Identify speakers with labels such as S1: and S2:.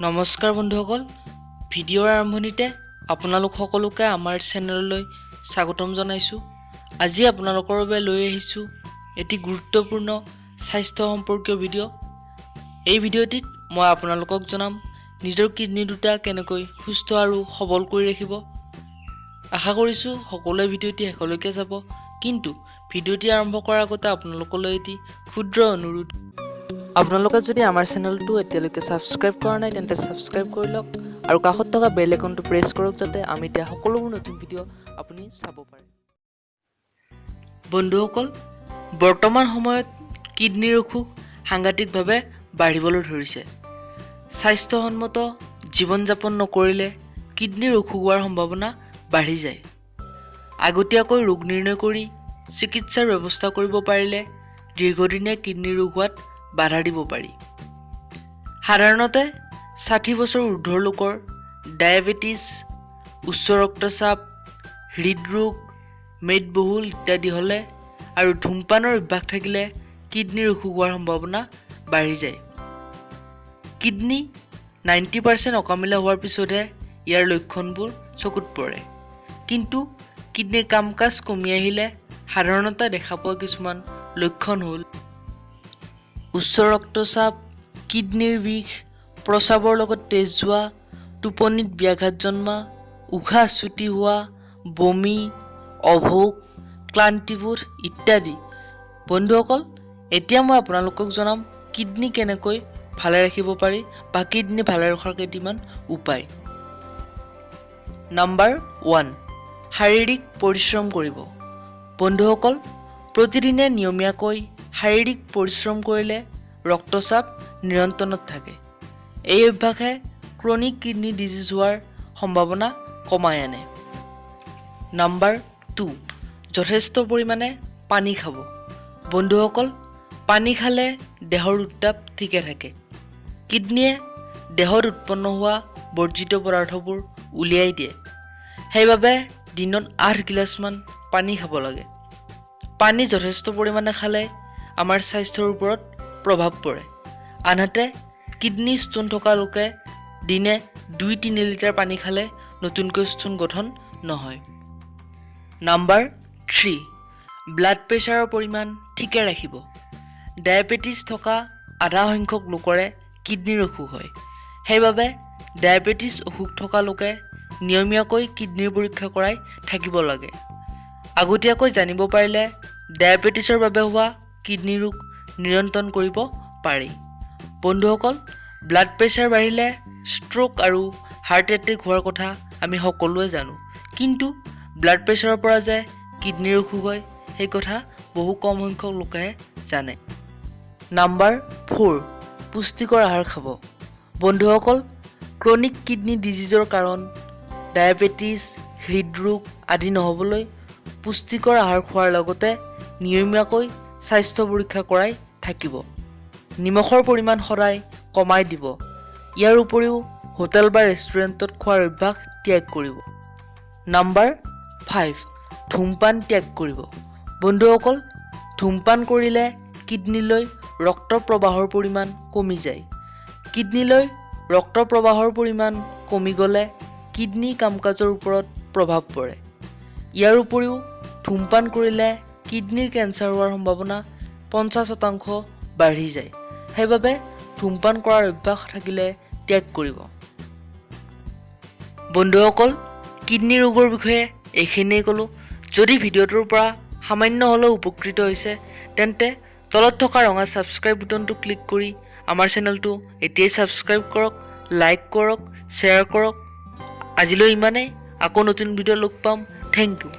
S1: নমস্কাৰ বন্ধুসকল, ভিডিঅ'ৰ আৰম্ভণিতে আপোনালোক সকলোকে আমাৰ চেনেললৈ স্বাগতম জনাইছোঁ। আজি আপোনালোকৰ বাবে লৈ আহিছোঁ এটি গুৰুত্বপূৰ্ণ স্বাস্থ্য সম্পৰ্কীয় ভিডিঅ'। এই ভিডিঅ'টিত মই আপোনালোকক জনাম নিজৰ কিডনী দুটা কেনেকৈ সুস্থ আৰু সবল কৰি ৰাখিব। আশা কৰিছোঁ সকলোৱে ভিডিঅ'টি শেষলৈকে চাব, কিন্তু ভিডিঅ'টি আৰম্ভ কৰাৰ আগতে আপোনালোকলৈ এটি ক্ষুদ্ৰ অনুৰোধ। আপোনালোকে যদি আমাৰ চেনেলটো এতিয়ালৈকে ছাবস্ক্ৰাইব কৰা নাই তেন্তে ছাবস্ক্ৰাইব কৰি লওক আৰু কাষত থকা বেল আইকনটো প্ৰেছ কৰক যাতে আমি দিয়া সকলোবোৰ নতুন ভিডিঅ' আপুনি চাব পাৰে। বন্ধুসকল, বৰ্তমান সময়ত কিডনীৰ অসুখ সাংঘাতিকভাৱে বাঢ়িবলৈ ধৰিছে। স্বাস্থ্যসন্মত জীৱন যাপন নকৰিলে কিডনীৰ অসুখ হোৱাৰ সম্ভাৱনা বাঢ়ি যায়। আগতীয়াকৈ ৰোগ নিৰ্ণয় কৰি চিকিৎসাৰ ব্যৱস্থা কৰিব পাৰিলে দীৰ্ঘদিনীয়া কিডনী ৰোগ হোৱাত বাধা দিব পাৰি। সাধাৰণতে ৬০ বছৰ ঊৰ্ধ্বৰ লোকৰ ডায়েবেটিছ, উচ্চ ৰক্তচাপ, হৃদৰোগ, মেদবহুল ইত্যাদি হ'লে আৰু ধূমপানৰ অভ্যাস থাকিলে কিডনীৰ অসুখ হোৱাৰ সম্ভাৱনা বাঢ়ি যায়। কিডনী 90% অকামিলা হোৱাৰ পিছতহে ইয়াৰ লক্ষণবোৰ চকুত পৰে, কিন্তু কিডনীৰ কাম কাজ কমি আহিলে সাধাৰণতে দেখা পোৱা কিছুমান লক্ষণ হ'ল উচ্চ ৰক্তচাপ, কিডনীৰ বিষ, প্ৰস্ৰাৱৰ লগত তেজ যোৱা, টোপনিত ব্যাঘাত জন্মা, উশাহ চুটি হোৱা, বমি, অভোগ, ক্লান্তিবোধ ইত্যাদি। বন্ধুসকল, এতিয়া মই আপোনালোকক জনাম কিডনী কেনেকৈ ভালে ৰাখিব পাৰি বা কিডনী ভালে ৰখাৰ কেইটামান উপায়। নম্বৰ 1, শাৰীৰিক পৰিশ্ৰম কৰিব। বন্ধুসকল, প্ৰতিদিনে নিয়মীয়াকৈ শাৰীৰিক পৰিশ্ৰম কৰিলে ৰক্তচাপ নিয়ন্ত্ৰণত থাকে। এই অভ্যাসে ক্ৰনিক কিডনী ডিজিজ হোৱাৰ সম্ভাৱনা কমাই আনে। নম্বৰ 2, যথেষ্ট পৰিমাণে পানী খাব। বন্ধুসকল, পানী খালে দেহৰ উত্তাপ ঠিকে থাকে। কিডনীয়ে দেহত উৎপন্ন হোৱা বৰ্জিত পদাৰ্থবোৰ উলিয়াই দিয়ে। সেইবাবে দিনত 8 গিলাচমান পানী খাব লাগে। পানী যথেষ্ট পৰিমাণে খালে আমাৰ স্বাস্থ্যৰ ওপৰত প্ৰভাৱ পৰে। আনহাতে কিডনী ষ্টোন থকা লোকে দিনে 2-3 লিটাৰ পানী খালে নতুনকৈ ষ্টোন গঠন নহয়। নম্বৰ 3, ব্লাড প্ৰেছাৰৰ পৰিমাণ ঠিকে ৰাখিব। ডায়েবেটিছ থকা আধা সংখ্যক লোকৰে কিডনীৰ অসুখ হয়। সেইবাবে ডায়েবেটিছ অসুখ থকা লোকে নিয়মীয়াকৈ কিডনীৰ পৰীক্ষা কৰাই থাকিব লাগে। আগতীয়াকৈ জানিব পাৰিলে ডায়েবেটিছৰ বাবে হোৱা কিডনী ৰোগ নিয়ন্ত্ৰণ কৰিব পাৰি। বন্ধুসকল, ব্লাড প্ৰেছাৰ বাঢ়িলে ষ্ট্ৰোক আৰু হাৰ্ট এটেক হোৱাৰ কথা আমি সকলোৱে জানো, কিন্তু ব্লাড প্ৰেছাৰৰ পৰা যে কিডনীৰ অসুখ হয় সেই কথা বহু কম সংখ্যক লোকেহে জানে। নম্বৰ 4, পুষ্টিকৰ আহাৰ খাব। বন্ধুসকল, ক্ৰনিক কিডনী ডিজিজৰ কাৰণ ডায়েবেটিছ, হৃদৰোগ আদি নহ'বলৈ পুষ্টিকৰ আহাৰ খোৱাৰ লগতে নিয়মীয়াকৈ স্বাস্থ্য পৰীক্ষা কৰাই থাকিব। নিমখৰ পৰিমাণ সদায় কমাই দিব। ইয়াৰ উপৰিও হোটেল বা ৰেষ্টুৰেণ্টত খোৱাৰ অভ্যাস ত্যাগ কৰিব। নম্বৰ 5, ধূমপান ত্যাগ কৰিব। বন্ধুসকল, ধূমপান কৰিলে কিডনীলৈ ৰক্ত প্ৰবাহৰ পৰিমাণ কমি যায়। কিডনীলৈ ৰক্ত প্ৰবাহৰ পৰিমাণ কমি গ'লে কিডনী কাম কাজৰ ওপৰত প্ৰভাৱ পৰে। ইয়াৰ উপৰিও ধূমপান কৰিলে কিডনীৰ কেঞ্চাৰ হোৱাৰ সম্ভাৱনা 50% বাঢ়ি যায়। সেইবাবে ধূমপান কৰাৰ অভ্যাস থাকিলে ত্যাগ কৰিব। বন্ধুসকল, কিডনী ৰোগৰ বিষয়ে এইখিনিয়ে ক'লোঁ। যদি ভিডিঅ'টোৰ পৰা সামান্য হ'লেও উপকৃত হৈছে তেন্তে তলত থকা ৰঙা ছাবস্ক্ৰাইব বুটনটো ক্লিক কৰি আমাৰ চেনেলটো এতিয়াই ছাবস্ক্ৰাইব কৰক, লাইক কৰক, শ্বেয়াৰ কৰক। আজিলৈ ইমানেই। আকৌ নতুন ভিডিঅ' লগ পাম। Thank U.